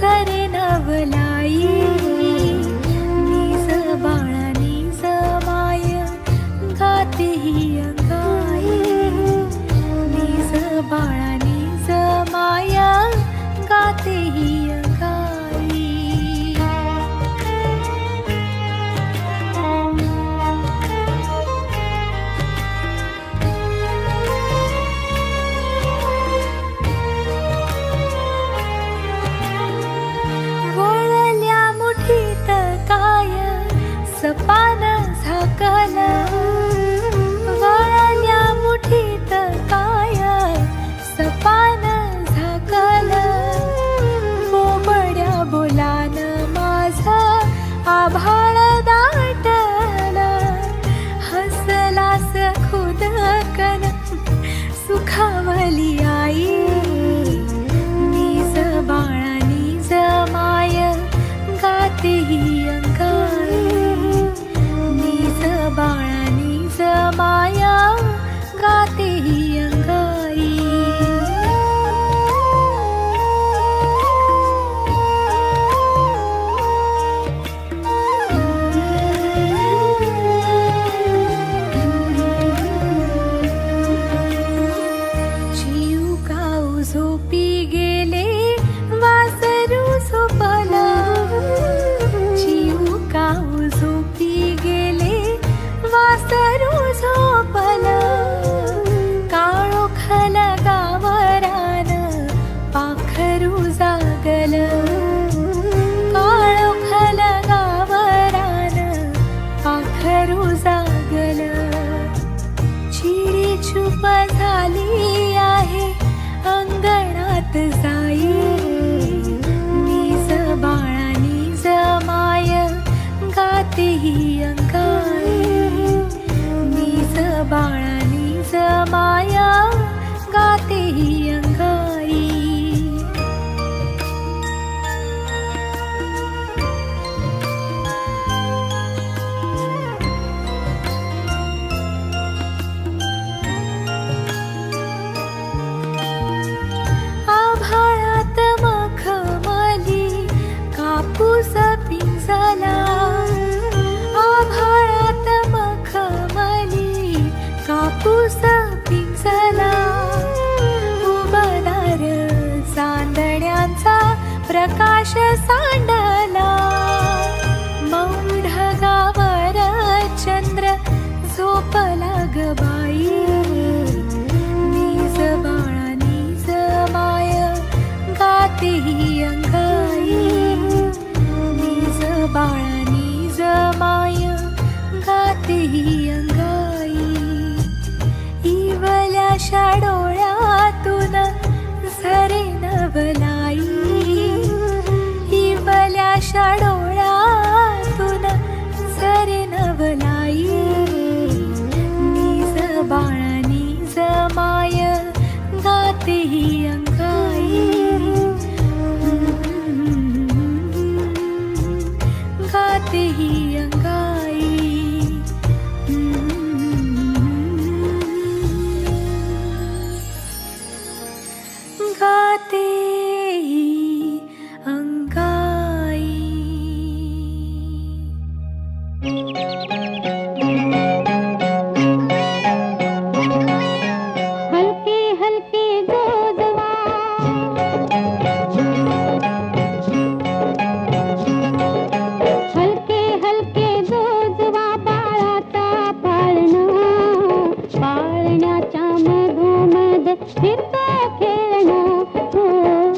झरे नवलाई निज बाळा निज माय गाते ही अंगाई निज बाळा निज माया गाते ही अंगाई वळल्या मुठीत काय सपान झाकलं वळल्या मुठीत काय सपान झाकलं बोबड्या बोलान माझा आभाळ दाटलं हसलास खुदकन सुखावली आई निज बाळा निज माय गाते ही अंगाई निज बाळा निज माया गाते ही अंगाई जीव गाऊ झोपी गेले वासरू झोपला जीव गाऊ झोपी गेले वासरू झोपला काळोखल गावरान पाखरू जागल काळोखल गावरान पाखरू जागल चिडी चूप झाली आहे अंगणात जाई निज बाळा निज माय गाते ही अंगाई निज बाळा निज माया गाते ही अंगाई आभाळात मखमली कापूस पिंजला आभाळात मखमली कापूस पिंजला उबदार चांदण्यांचा प्रकाश सांडला मौन ढगावर चंद्र झोपला ग बाई निज बाळा निज माय गाते ही अंगाई निज बाळा निज माय गाते ही अंगाई इवल्याशा डोळ्यातून झरे नवलाई इवल्याशा डोळ्यातून झरे नवलाई निज बाळा निज माय गाते ही अंगाई गाते ही अंगाई गाते ही अंगाई हलके हलके गोजवा हलके हलके गोजवा बाळाचा पाळणं पाळण्याच्या मधोमध फिरतो खेळणं हो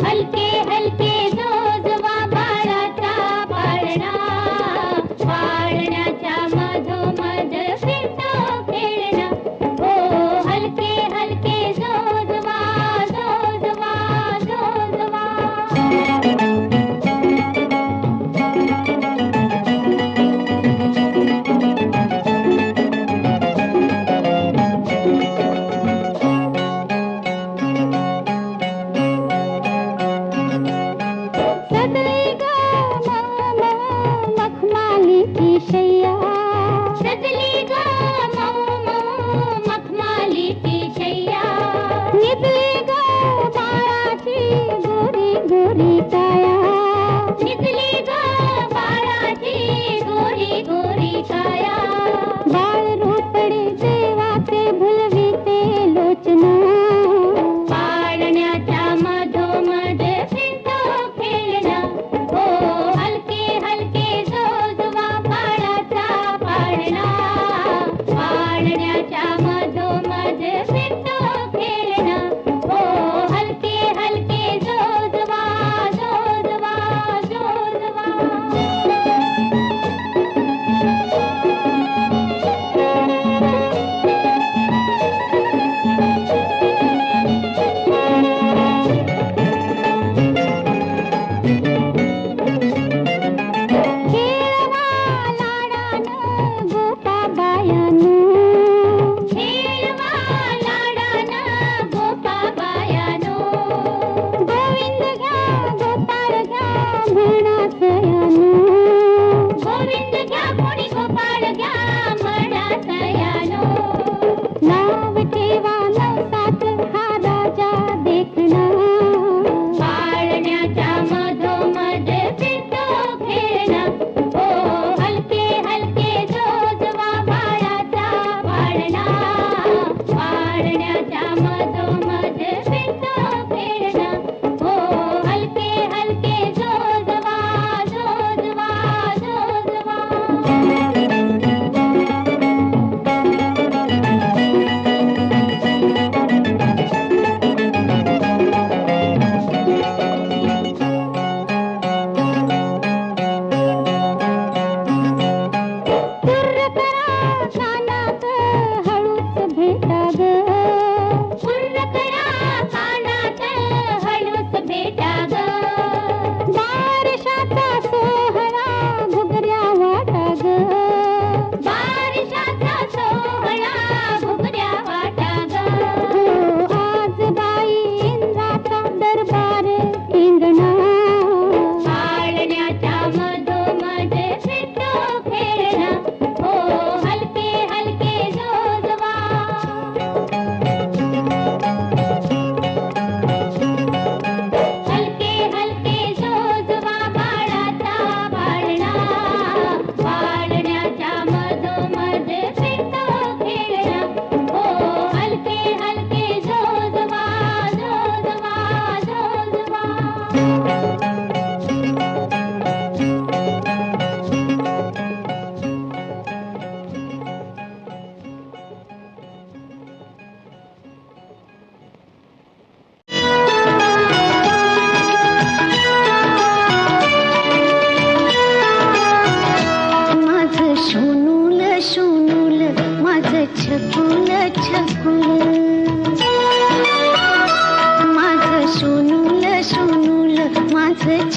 हलके हलके गोजवा बाळाचा पाळणा पाळण्याच्या मधोमध फिरतो खेळणं हो हलके हलके जोजवा जोजवा जोजवा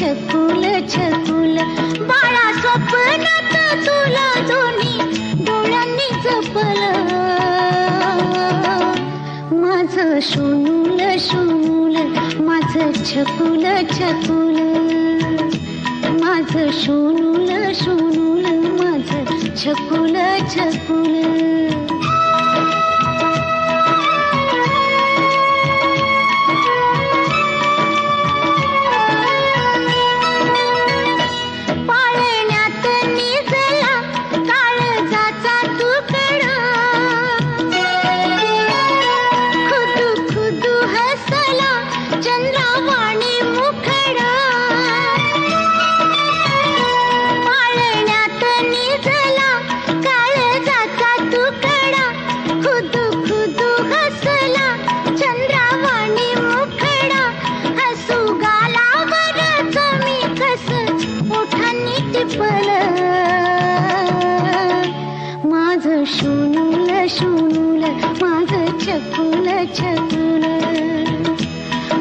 छकुल छकुल बाळा स्वप्नात तुला दोन्ही डोळ्यांनी जपलं माझं सोनूल सोनूल माझं छकुल छकुल माझं सोनूल सोनूल माझं छकुल छकुल माझं सोनूल सोनूल माझं छकुल छकुल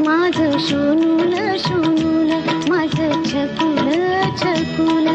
माझं सोनूल सोनूल माझं छकुल छकुल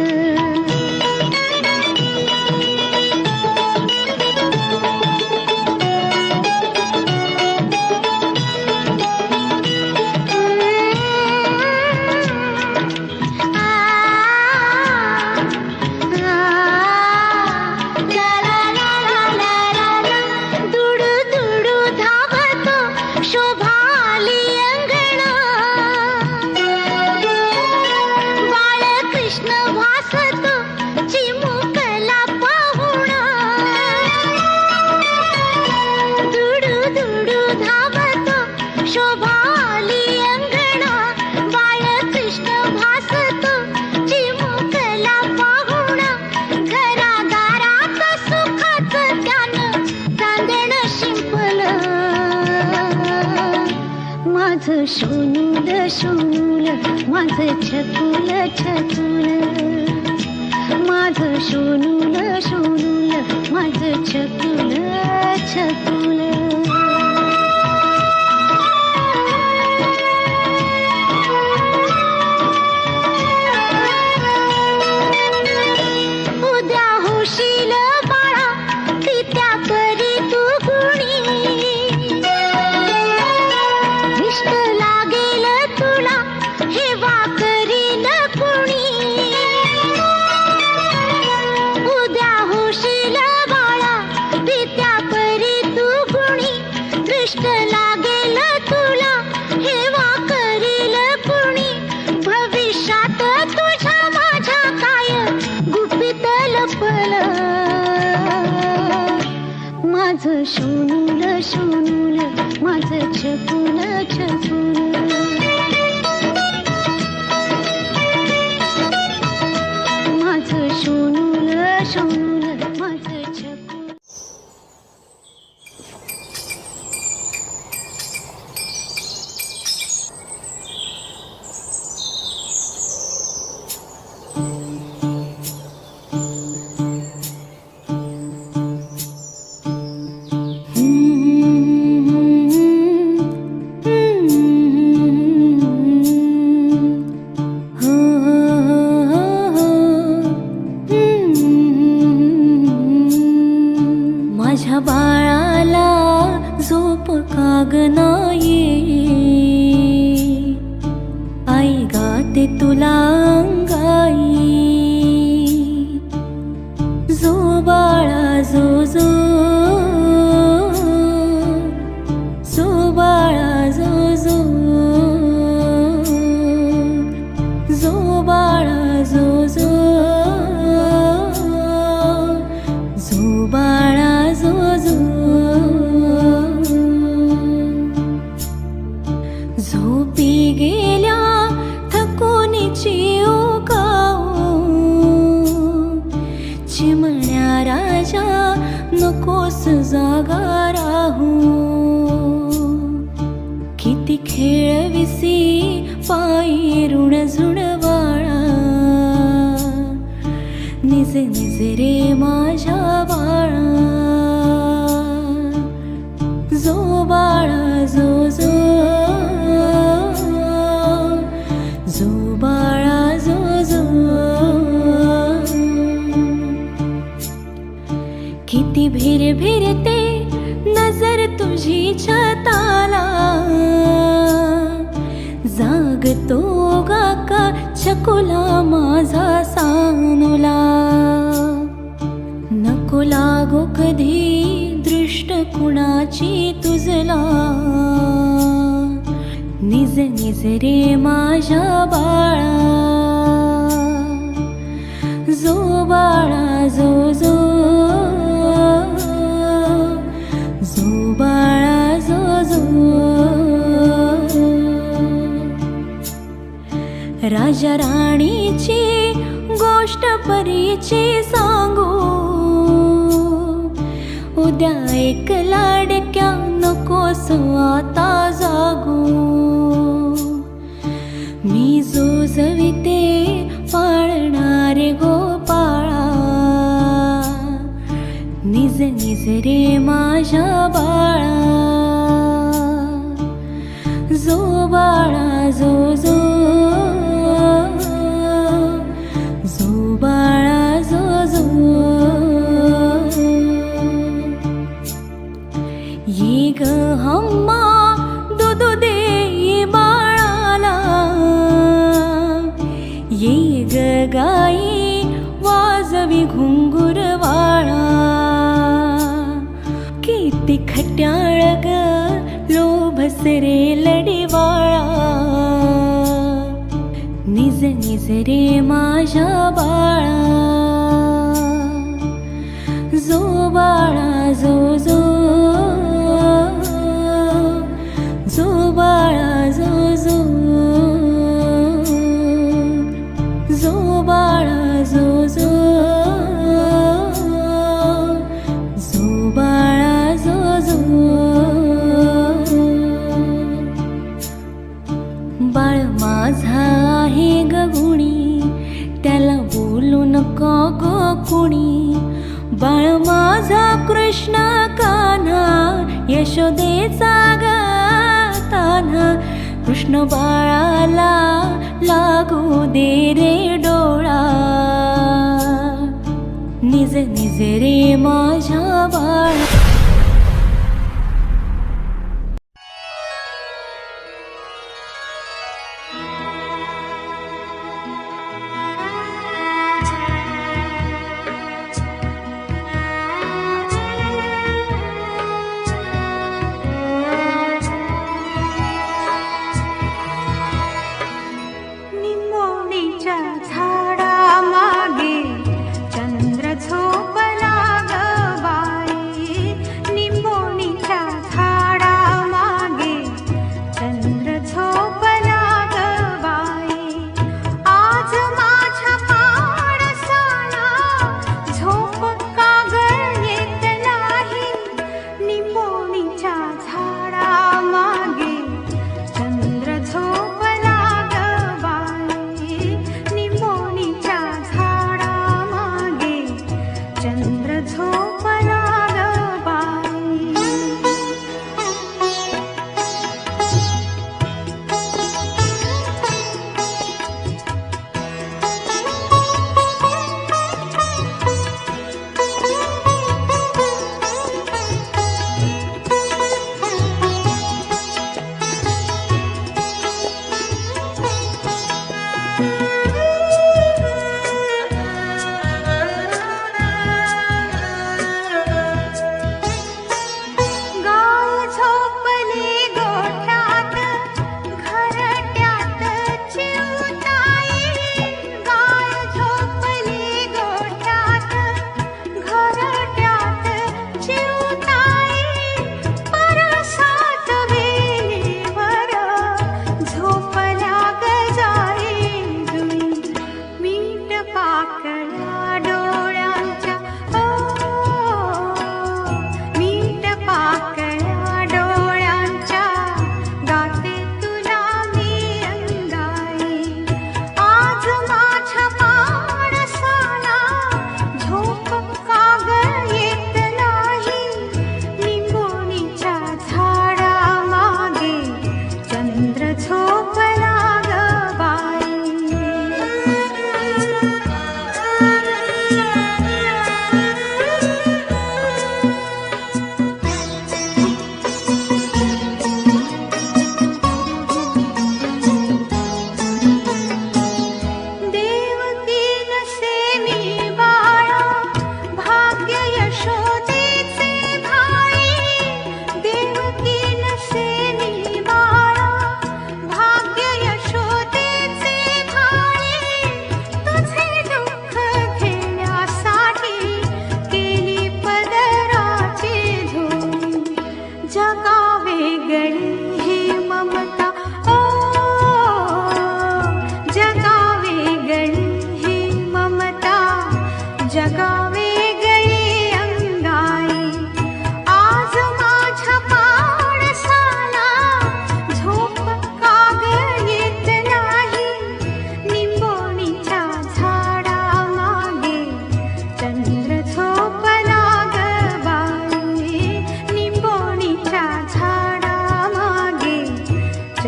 माझं सोनूल सोनूल माझं छकुल छकुल माझं सोनूल सोनूल माझं छकुल छकुल उद्या होशील बाळा तित्या परी तू गुणी लागेल तुला हे वाकरील कुणी उद्या होशील बाळा पित्या परी तू गुणी दृष्ट लागेल तुला हे वाकरील कुणी भविष्यात तुझ्या माझ्या काय गुपित लपलं माझं सोनूल सोनूल माझं छकुल छकुल माझं सोनूल सोनूल माझं छकुल माझ्या बाळाला झोप काग नाही आई गाते तुला अंगाई जो बाळा जो जो जो बाळा जो जो जो बाळा जो जो जो बाळा जो जो झोपी गेल्या थकूनची ओकाऊ चिमण्या राजा नकोस जागा राहू किती खेळविसी पायी ऋण झुणवाळा निज निज रे माझ्या बाळा जो बाळा जो जो जो बाळा छकुला माझा सानुला, नको लागो कधी दृष्ट कुणाची तुझला. निज निज रे माझ्या बाळा, जो बाळा जो जो, जो बाळा जो जो. राजा राणीची गोष्ट परीची सांगू, उद्या एक लाडक्या नकोस आता जागू. मी जो जविते पाळणारे गोपाळा, निज निज रे माझ्या बाळा, जो बाळा जो जो, जो बाळा जो जो. ये ग हम्मा दूध दे बाळाला, ये ग गाई वाजवी घुंगुरवाळा. किती खट्याळ ग लोभस रे लढीवाळा, निज निज रे माझ्या बाळा, जो बाळा जो जो, जो बाळा जो जो, जो बाळा जो जो, जो बाळा जो जो. बाळ माझा आहे ग गुणी, त्याला बोलू नको गो कुणी. बाळ माझा कृष्ण कान्हा, यशोदेचा ग तान्हा. कृष्ण बाळाला लागू दे रे डोळा, निज निज रे माझ्या बाळा. निंबोणीच्या झाडामागे चंद्र झोपला ग बाई.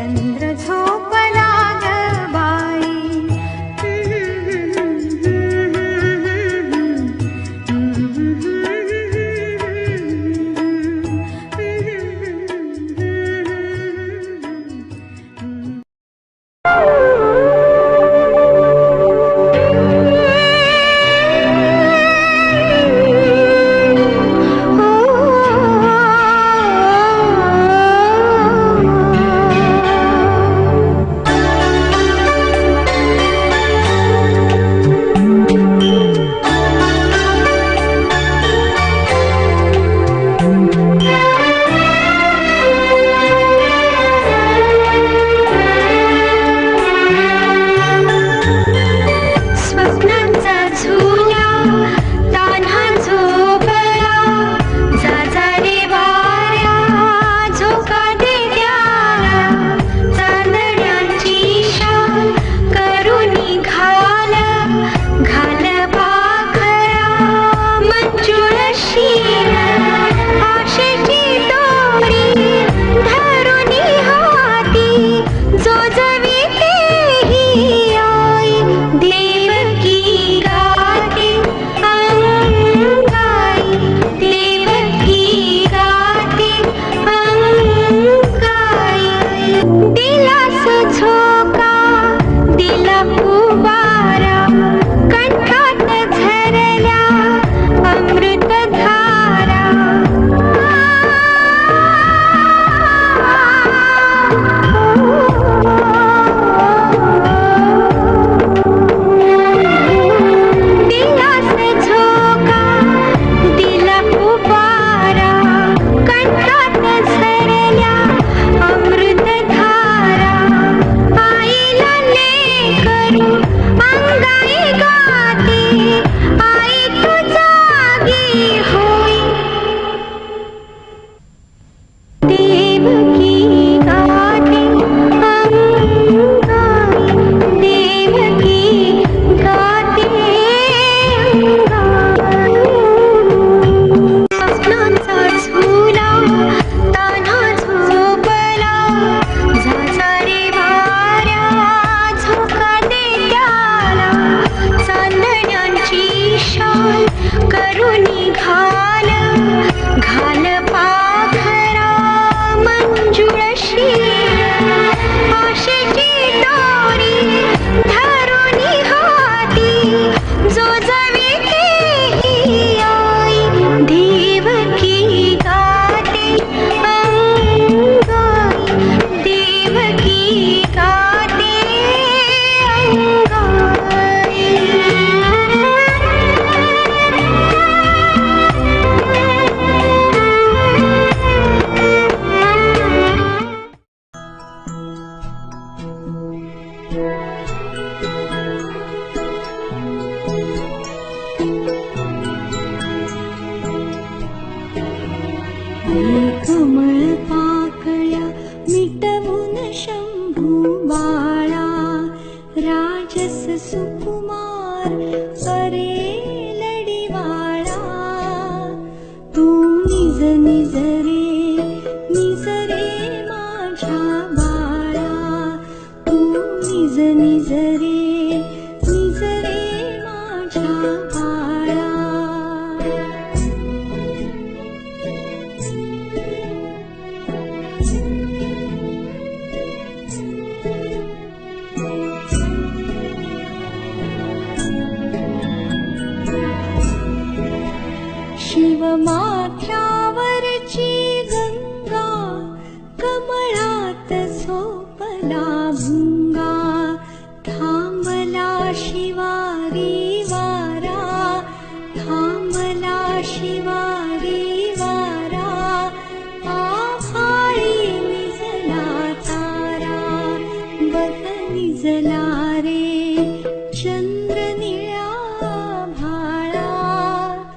चंद्र झोपला ग बाई. कमळ पाकळ्या मिटवून शंभू बाळा राजस सुकुमार अरे लढीवाळा तू निज निज रे माझ्या बाळा तू निज निज रे माझ्या बाळा शिवमाथ्यावरची गंगा कमळात झोपला भुंगा थांबला शिवारी वारा थांबला शिवारी वारा आभाळी निजला तारा बघ निजला रे चंद्र निळ्या भाळा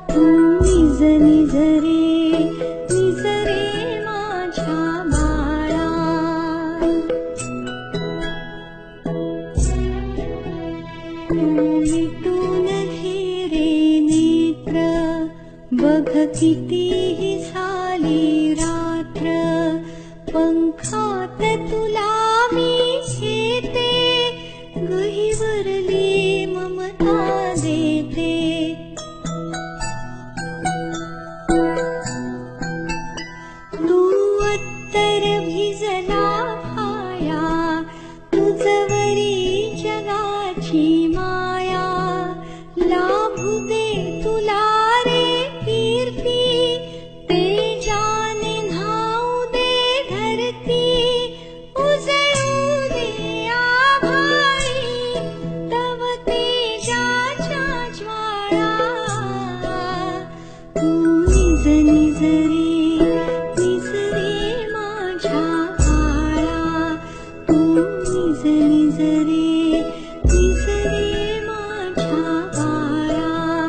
तू निज निज रे माझ्या बाळा तू मिटून घे रे नेत्र बघ कितीही झाली रात्र पंखात तुला माझ्या तुझवरी जगाची माया लाभू दे तुला रे कीर्ती तेजाने न्हाऊ दे धरती उजळू दे आभाळी तव तेजाच्या ज्वाळा तू निज निज रे माझ्या आळा तू निज निज रे माझ्या आळा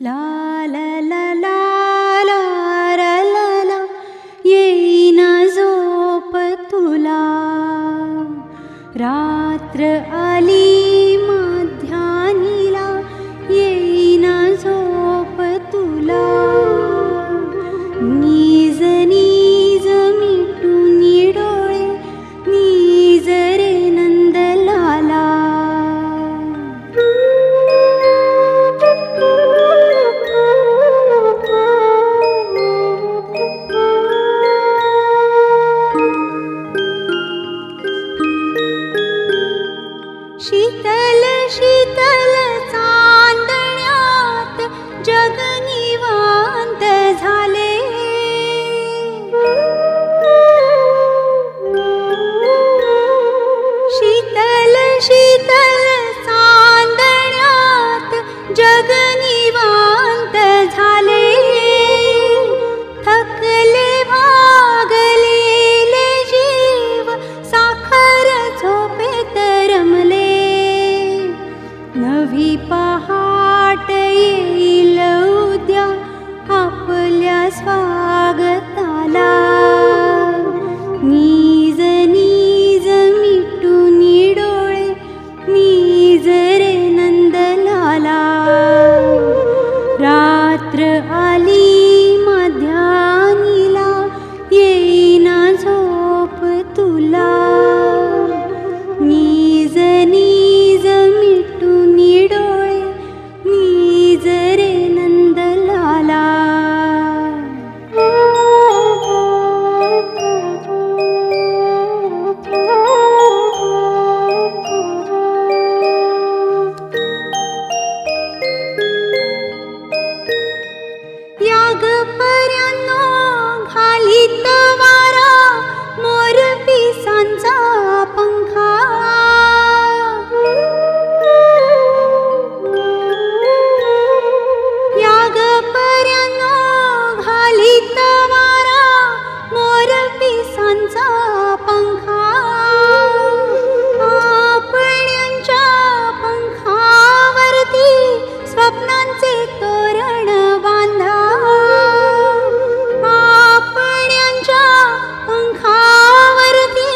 ला ला ला ला ला ला ला ला येईना झोप तुला रात्र आली मध्यानीला येईना झोप तुला नीज नीज मिटून डोळे नीज रे नंदलाला शीतल शीतल चांदण्यात जग निवांत झाले शीतल शीतल चांदण्यात जग निवांत झाले थकले भागलेले जीव साखर झोपेत रमले नवी पहाट येईल उद्या आपल्या स्वागताला नीज नीज मिटून डोळे नीज रे नंदलाला रात्र आली मध्यानीला येईना झोप तुला नीज नीज मिटून डोळे नीज रे नंदलाला याग पर्यंनो घालीत वारा मोर पिसांचा पंखा याग पर्यंनो घालीत वारा मोर पिसांचा पंखा आपण्यांच्या पंखावरती स्वप्नांचे तोरण बांधा आपण्यांच्या पंखावरती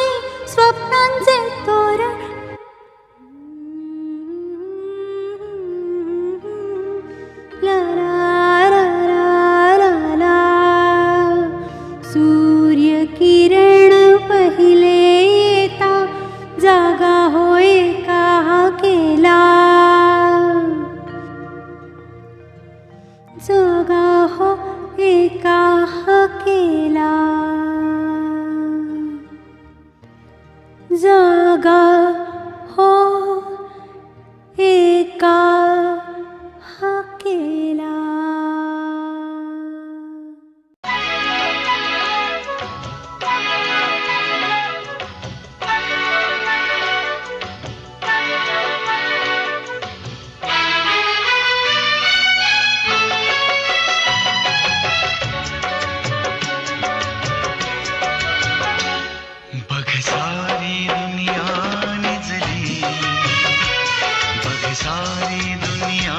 स्वप्नांचे तोरण ला ला ला ला ला सूर्य किरण पहिले येता जागा होय का केला जागा हो एका केला जागा हो एका केला बघ सारी दुनिया निजली बघ सारी दुनिया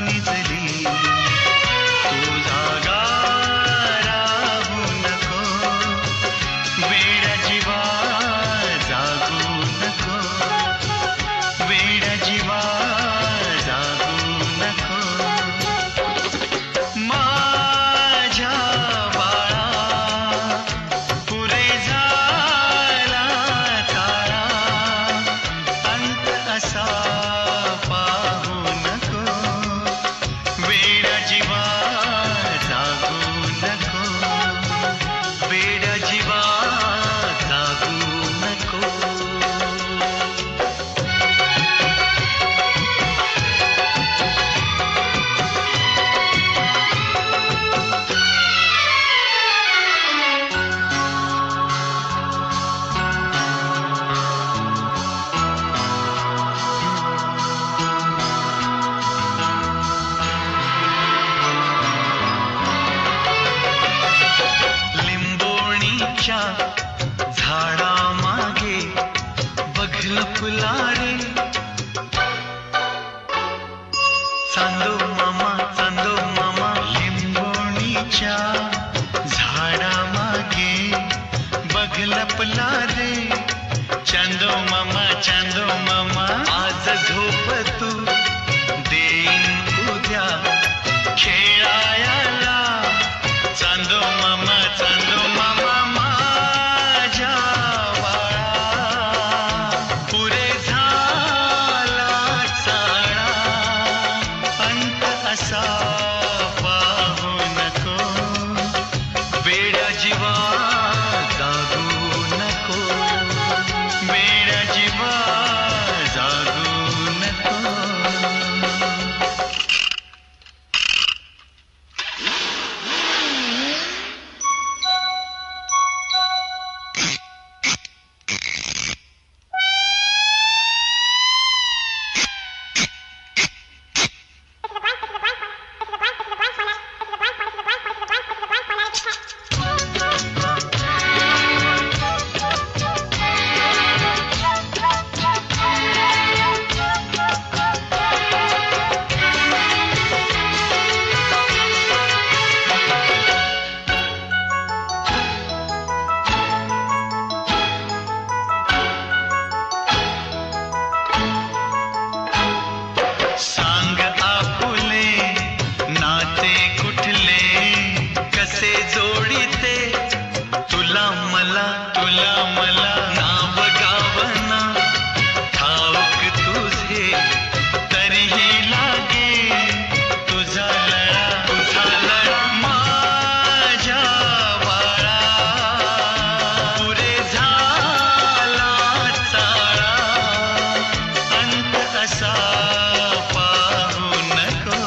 निजली तू जागा राहू नको वेड्या जीवा जागू नको वेड्या जीवा जागू नको माझ्या बाळा पुरे झाले झोपला रे चांदो मामा आज झोप तू देईन उद्या खेळायला चांदो मामा माझ्या बाळा पुरे झाला चाळा अंत असा पाहू नको वेड्या जीवा जागू नको वेड्या जीवा जागू नको सांग आपुले नाते कुठले कसे जोडीते तुला मला नाव गावना ठाऊक तुझे तरीही लागे तुझा लळा माझ्या बाळा पुरे झाला चाळा अंत असा पाहू नको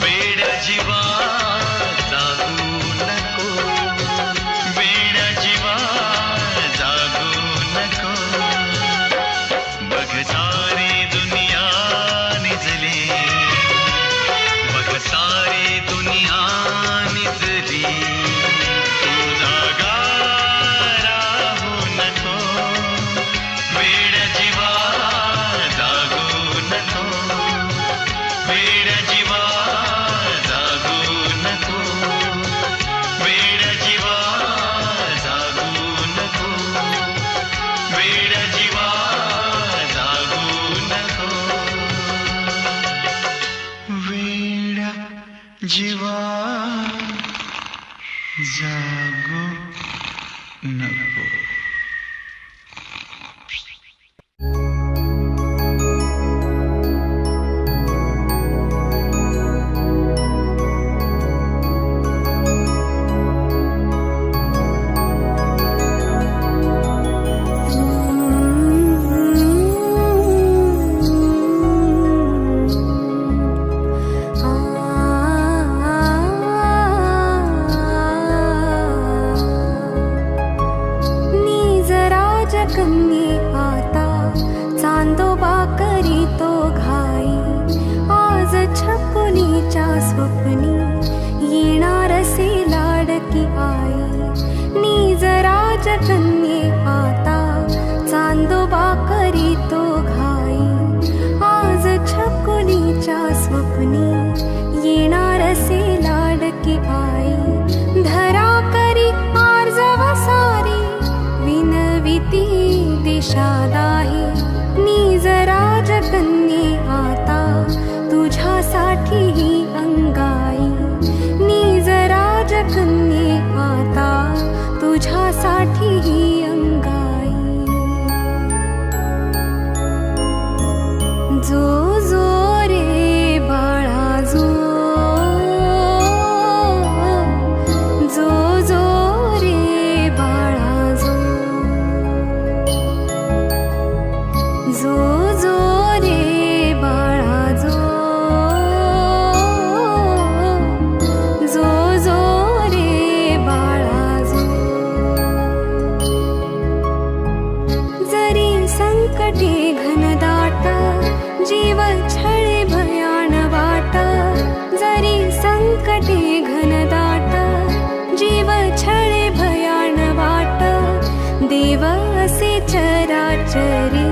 वेड्या जीवा जागू नको वेड्या जीवा जागू नको बघ सारी दुनिया निजली बघ सारी दुनिया निजली तू जागा राहू नको वेड्या जीवा जागू नको वेड्या जीवा जागू नको वेड्या जीवा जागू नको वेड्या जीवा जागू नको वेड्या जीवा जागू नको कन्ये आता चांदोबा करीतो घाई आज छकुलीच्या स्वप्नी येणार असे लाडकी आई निज राजकन्ये आता चांदोबा करीतो घाई आज छकुलीच्या स्वप्नी येणार असे लाडकी आई धरा करी आर्जव सारी विनविती दिशादाही निज राजकन्ये आता तुझ्यासाठी ही अंगाई निज राजकन्ये आता तुझ्यासाठी ही अंगाई जो जो रे बाळा जो जो रे बाळा जो रे बाळा जो रे बाळा जरी संकटे घनदाट जीव छळे भयान वाट जरी संकटे घनदाट जीव छळे भयान वाट देव असे चराचरी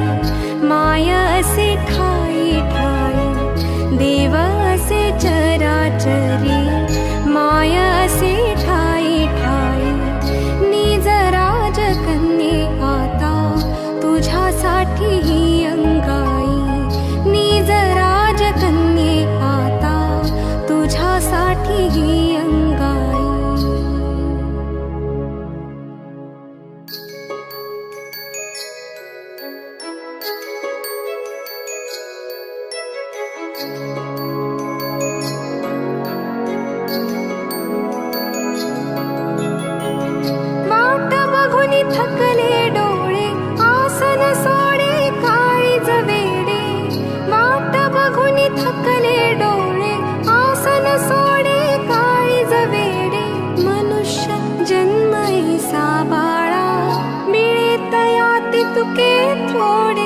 माय असे ठाई ठाई देव असे चराचरी माय असे ठाई ठाई निज राजकन्ये तुके थोडी